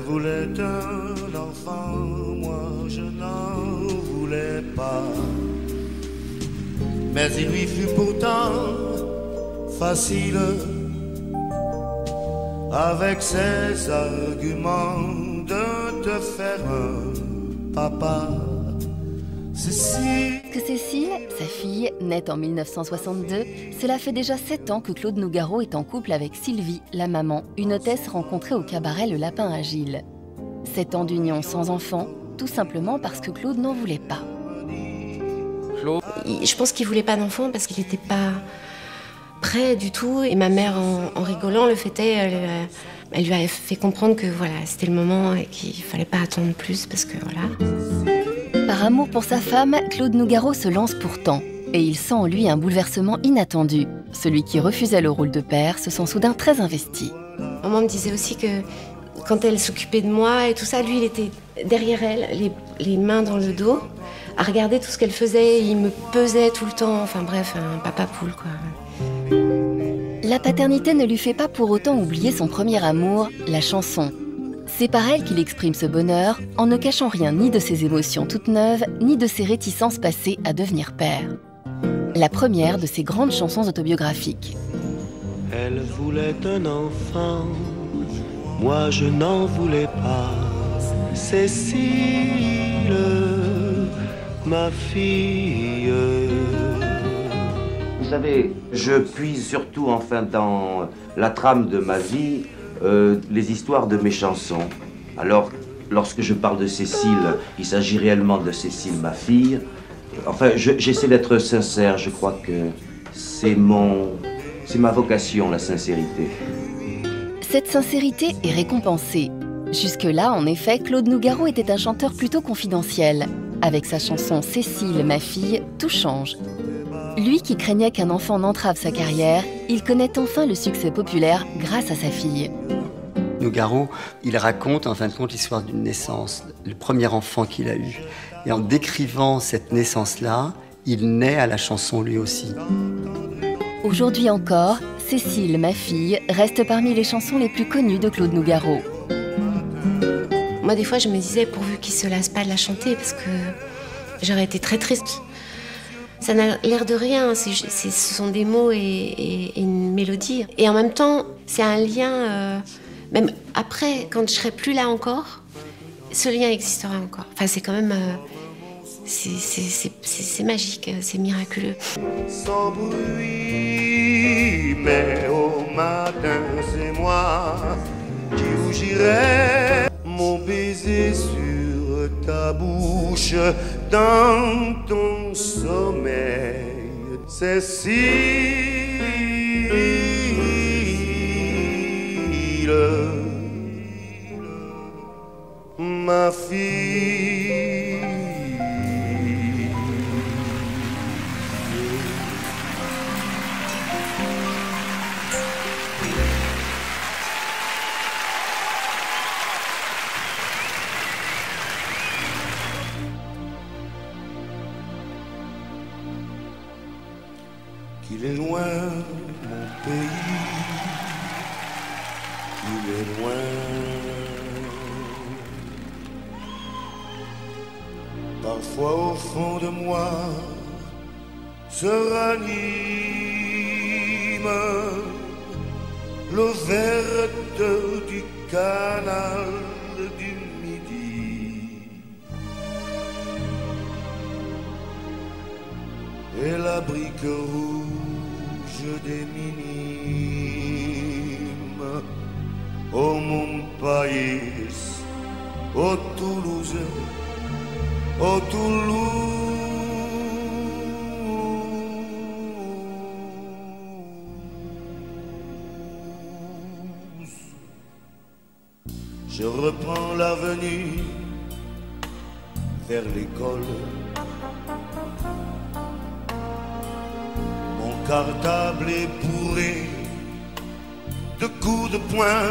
voulait un enfant, moi je n'en voulais pas. Mais il lui fut pourtant facile, avec ses arguments, de te faire un papa. Cécile. Que Cécile, sa fille, née en 1962, cela fait déjà 7 ans que Claude Nougaro est en couple avec Sylvie, la maman, une hôtesse rencontrée au cabaret Le Lapin à Gilles. 7 ans d'union sans enfant, tout simplement parce que Claude n'en voulait pas. Claude. Je pense qu'il voulait pas d'enfant parce qu'il n'était pas prêt du tout. Et ma mère, en rigolant, le fêtait. Elle lui a fait comprendre que voilà, c'était le moment et qu'il fallait pas attendre plus parce que voilà. Par amour pour sa femme, Claude Nougaro se lance pourtant. Et il sent en lui un bouleversement inattendu. Celui qui refusait le rôle de père se sent soudain très investi. Maman me disait aussi que quand elle s'occupait de moi et tout ça, lui, il était derrière elle, les mains dans le dos, à regarder tout ce qu'elle faisait. Il me pesait tout le temps. Enfin bref, un papa poule, quoi. La paternité ne lui fait pas pour autant oublier son premier amour, la chanson. C'est par elle qu'il exprime ce bonheur, en ne cachant rien ni de ses émotions toutes neuves, ni de ses réticences passées à devenir père. La première de ses grandes chansons autobiographiques. Elle voulait un enfant, moi je n'en voulais pas. Cécile, ma fille. Vous savez, je puise surtout enfin dans la trame de ma vie, les histoires de mes chansons. Alors, lorsque je parle de Cécile, il s'agit réellement de Cécile, ma fille. Enfin, j'essaie d'être sincère, je crois que c'est ma vocation, la sincérité. Cette sincérité est récompensée. Jusque-là, en effet, Claude Nougaro était un chanteur plutôt confidentiel. Avec sa chanson « Cécile, ma fille », tout change. Lui qui craignait qu'un enfant n'entrave sa carrière, il connaît enfin le succès populaire grâce à sa fille. Nougaro, il raconte en fin de compte l'histoire d'une naissance, le premier enfant qu'il a eu. Et en décrivant cette naissance-là, il naît à la chanson lui aussi. Aujourd'hui encore, Cécile, ma fille, reste parmi les chansons les plus connues de Claude Nougaro. Moi, des fois, je me disais, pourvu qu'il se lasse pas de la chanter, parce que j'aurais été très triste. Ça n'a l'air de rien, ce sont des mots et une mélodie. Et en même temps, c'est un lien, même après, quand je serai plus là encore, ce lien existera encore. Enfin, c'est quand même, c'est magique, c'est miraculeux. Sans bruit, mais au matin, c'est moi qui rougirai. Mon baiser sur ta bouche, dans ton sommeil, Cécile, ma fille. Qu'il est loin, mon pays, qu'il est loin. Parfois au fond de moi se ranime l'eau verte du canal du Midi et la brique rouge des minimes au Montpaillais, au Toulouse, au Toulouse. Je reprends l'avenue vers l'école. Mon cartable est bourré de coups de poing.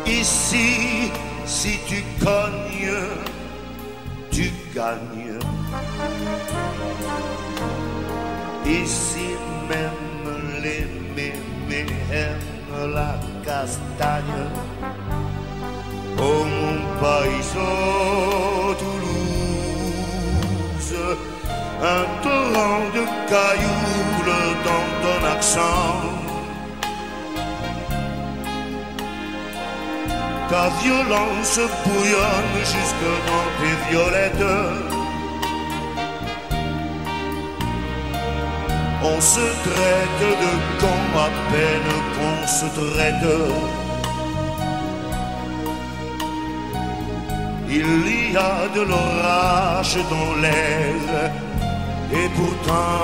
Ici, si tu cognes, tu gagnes. Ici même les mémés aiment la castagne. Oh mon païso Toulouse, un torrent de cailloux dans ton accent. Ta violence bouillonne jusque dans tes violettes. On se traite de con à peine qu'on se traite. Il y a de l'orage dans l'air et pourtant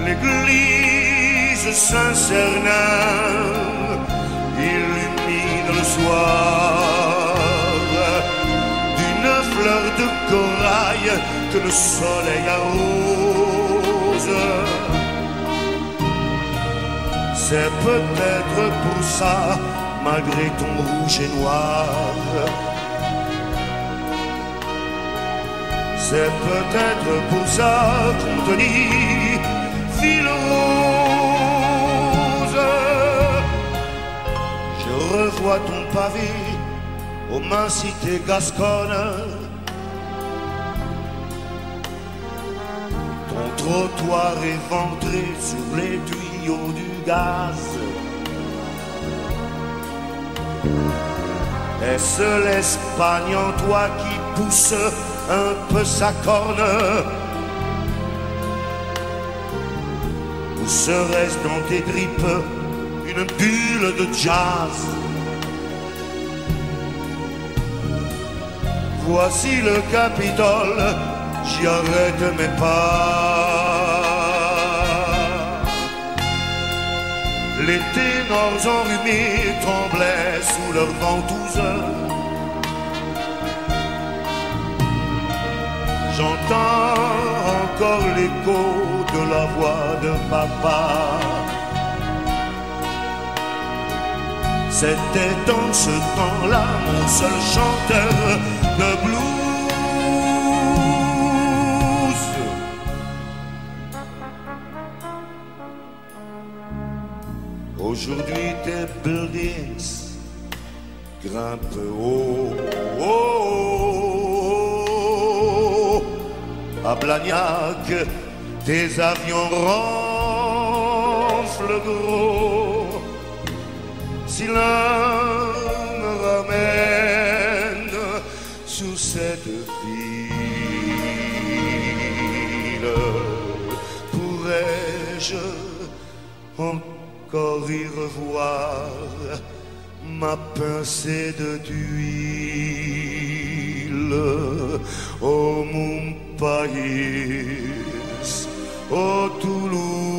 l'église Saint-Cernin illumine le soir d'une fleur de corail que le soleil arrose. C'est peut-être pour ça, malgré ton rouge et noir, c'est peut-être pour ça qu'on te dit ville rose. Je revois ton pavé aux mains cité gasconne, ton trottoir éventré sur les tuyaux du gaz. Est-ce l'Espagne en toi qui pousse un peu sa corne? Ou serait-ce dans tes tripes une bulle de jazz? Voici le Capitole, j'y arrête mes pas. Les ténors enrhumés tremblaient sous leur ventouse. J'entends encore l'écho de la voix de papa. C'était dans ce temps-là mon seul chanteur de blues. Aujourd'hui tes buildings grimpent haut, à Blagnac, tes avions ronflent gros. Si l'un me ramène sous cette ville, pourrais-je encore y revoir ma pincée de d'huile? Oh mon pays, oh Toulouse.